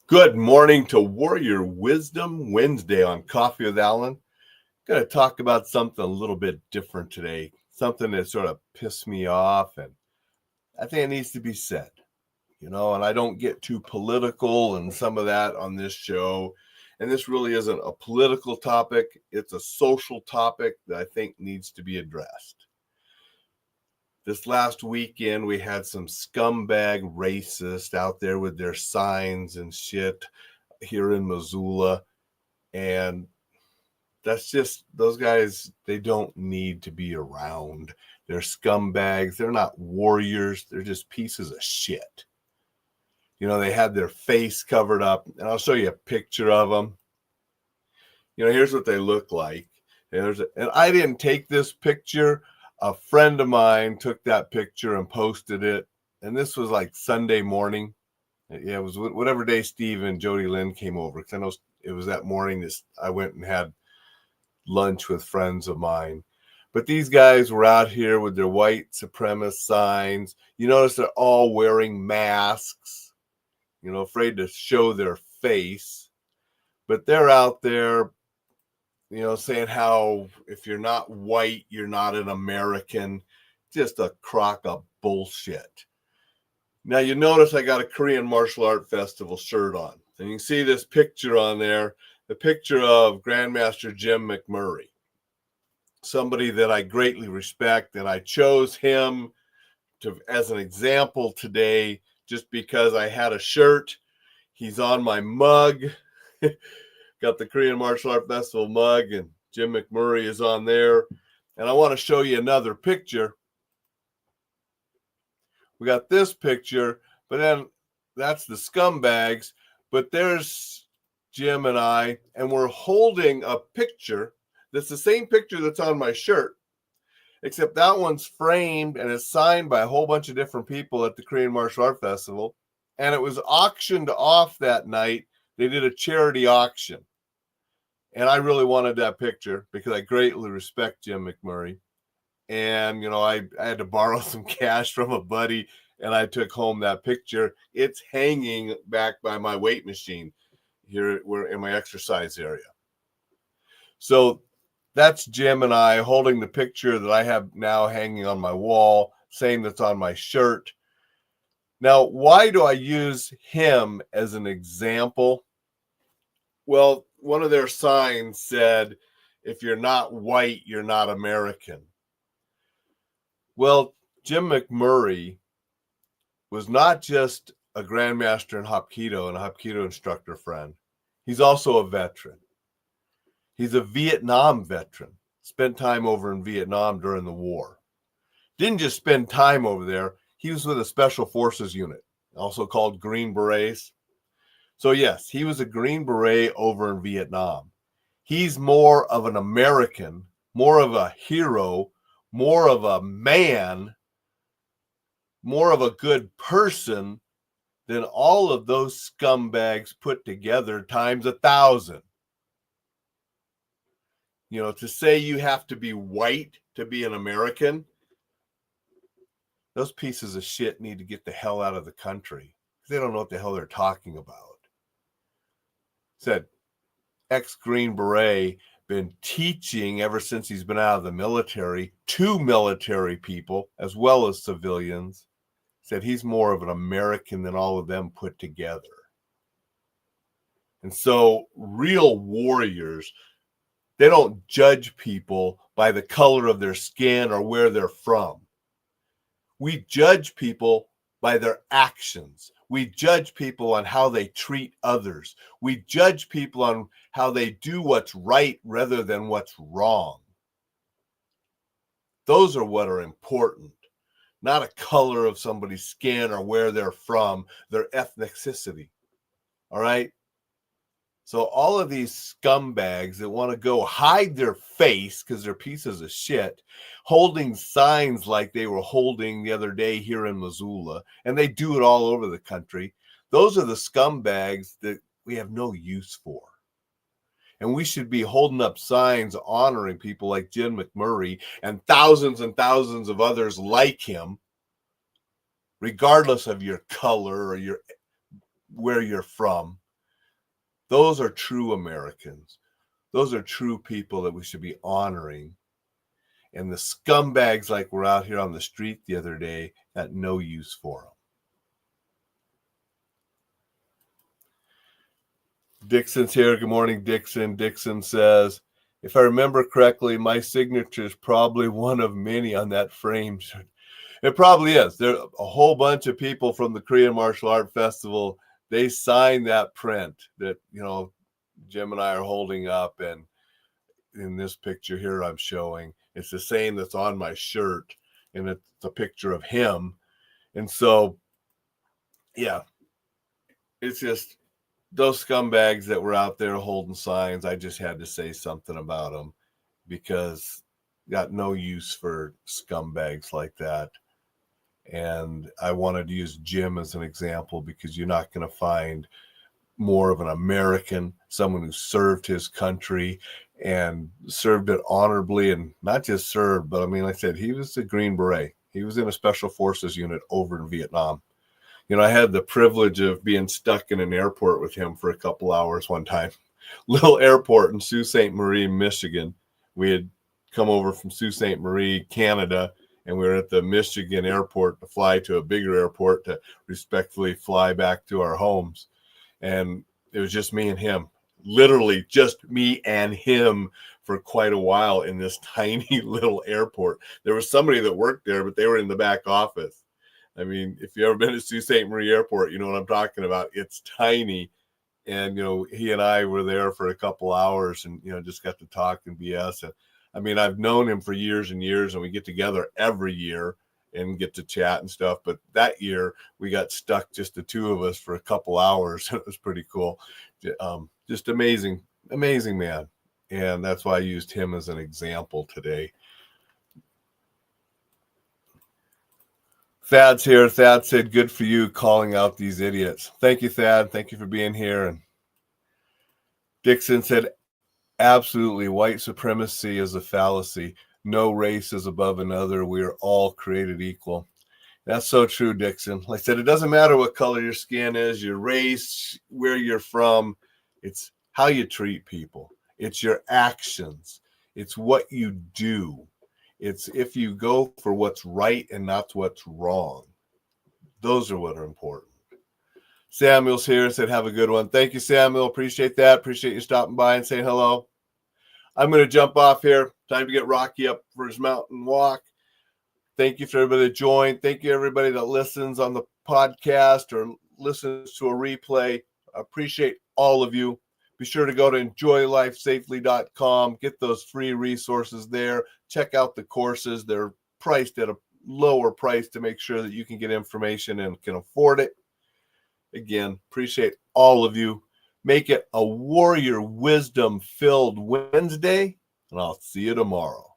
Good morning to Warrior Wisdom Wednesday on Coffee with Alain. Going to talk about something a little bit different today, something that sort of pissed me off, and I think it needs to be said, and I don't get too political and some of that on this show, and this really isn't a political topic. It's a social topic that I think needs to be addressed. This last weekend, we had some scumbag racists out there with their signs and shit here in Missoula. And that's just, those guys, they don't need to be around. They're scumbags. They're not warriors. They're just pieces of shit. They had their face covered up. And I'll show you a picture of them. Here's what they look like. And I didn't take this picture. A friend of mine took that picture and posted it. And this was like Sunday morning. Yeah, it was whatever day Steve and Jody Lynn came over. Because I know it was that morning that I went and had lunch with friends of mine. But these guys were out here with their white supremacist signs. You notice they're all wearing masks, afraid to show their face. But they're out there, saying how if you're not white, you're not an American. Just a crock of bullshit. Now, you notice I got a Korean Martial Art Festival shirt on. And you can see this picture on there, the picture of Grandmaster Jimm McMurray, somebody that I greatly respect. And I chose him as an example today just because I had a shirt. He's on my mug. Got the Korean Martial Art Festival mug, and Jimm McMurray is on there. And I want to show you another picture. We got this picture, but then that's the scumbags. But there's Jim and I, and we're holding a picture that's the same picture that's on my shirt, except that one's framed and it's signed by a whole bunch of different people at the Korean Martial Art Festival. And it was auctioned off that night. They did a charity auction. And I really wanted that picture because I greatly respect Jimm McMurray. And, I had to borrow some cash from a buddy, and I took home that picture. It's hanging back by my weight machine here in my exercise area. So that's Jim and I holding the picture that I have now hanging on my wall, same that's on my shirt. Now, why do I use him as an example? Well, one of their signs said, if you're not white, you're not American. Well, Jimm McMurray was not just a grandmaster in Hapkido and a Hapkido instructor friend. He's also a veteran. He's a Vietnam veteran. Spent time over in Vietnam during the war. Didn't just spend time over there. He was with a special forces unit, also called Green Berets. So yes, he was a Green Beret over in Vietnam. He's more of an American, more of a hero, more of a man, more of a good person than all of those scumbags put together times 1,000. To say you have to be white to be an American, those pieces of shit need to get the hell out of the country. They don't know what the hell they're talking about. Said ex-Green Beret, been teaching ever since he's been out of the military to military people as well as civilians. Said he's more of an American than all of them put together. And so real warriors, they don't judge people by the color of their skin or where they're from. We judge people by their actions. We judge people on how they treat others. We judge people on how they do what's right rather than what's wrong. Those are what are important, not a color of somebody's skin or where they're from, their ethnicity. All right? So all of these scumbags that want to go hide their face because they're pieces of shit, holding signs like they were holding the other day here in Missoula, and they do it all over the country. Those are the scumbags that we have no use for. And we should be holding up signs honoring people like Jimm McMurray and thousands of others like him, regardless of your color or where you're from. Those are true Americans. Those are true people that we should be honoring. And the scumbags like were out here on the street the other day got no use for them. Dixon's here. Good morning, Dixon. Dixon says, if I remember correctly, my signature is probably one of many on that frame. It probably is. There are a whole bunch of people from the Korean Martial Art Festival. They signed that print that, Jim and I are holding up. And in this picture here I'm showing, it's the same that's on my shirt. And it's a picture of him. And so, yeah, it's just those scumbags that were out there holding signs. I just had to say something about them because got no use for scumbags like that. And I wanted to use Jim as an example because you're not going to find more of an American, someone who served his country and served it honorably, and not just served, but I mean, like I said, he was a Green Beret. He was in a special forces unit over in Vietnam. I had the privilege of being stuck in an airport with him for a couple hours one time. Little airport in Sault Ste. Marie, Michigan. We had come over from Sault Ste. Marie, Canada, and we were at the Michigan airport to fly to a bigger airport to respectfully fly back to our homes. And it was just me and him, literally just me and him for quite a while in this tiny little airport. There was somebody that worked there, but they were in the back office. I mean, if you've ever been to Sault Ste. Marie Airport, you know what I'm talking about. It's tiny. And, he and I were there for a couple hours and, just got to talk and BS. And I mean, I've known him for years and years, and we get together every year and get to chat and stuff. But that year we got stuck, just the two of us, for a couple hours. It was pretty cool. Just amazing man. And that's why I used him as an example today. Thad's here. Thad said, good for you calling out these idiots. Thank you, Thad. Thank you for being here. And Dixon said, absolutely, white supremacy is a fallacy. No race is above another. We are all created equal. That's so true, Dixon. Like I said, it doesn't matter what color your skin is, your race, where you're from. It's how you treat people. It's your actions. It's what you do. It's if you go for what's right and not what's wrong. Those are what are important. Samuel's here, said, have a good one. Thank you, Samuel. Appreciate that. Appreciate you stopping by and saying hello. I'm going to jump off here. Time to get Rocky up for his mountain walk. Thank you for everybody that joined. Thank you, everybody that listens on the podcast or listens to a replay. I appreciate all of you. Be sure to go to enjoylifesafely.com. Get those free resources there. Check out the courses. They're priced at a lower price to make sure that you can get information and can afford it. Again, appreciate all of you. Make it a warrior wisdom-filled Wednesday, and I'll see you tomorrow.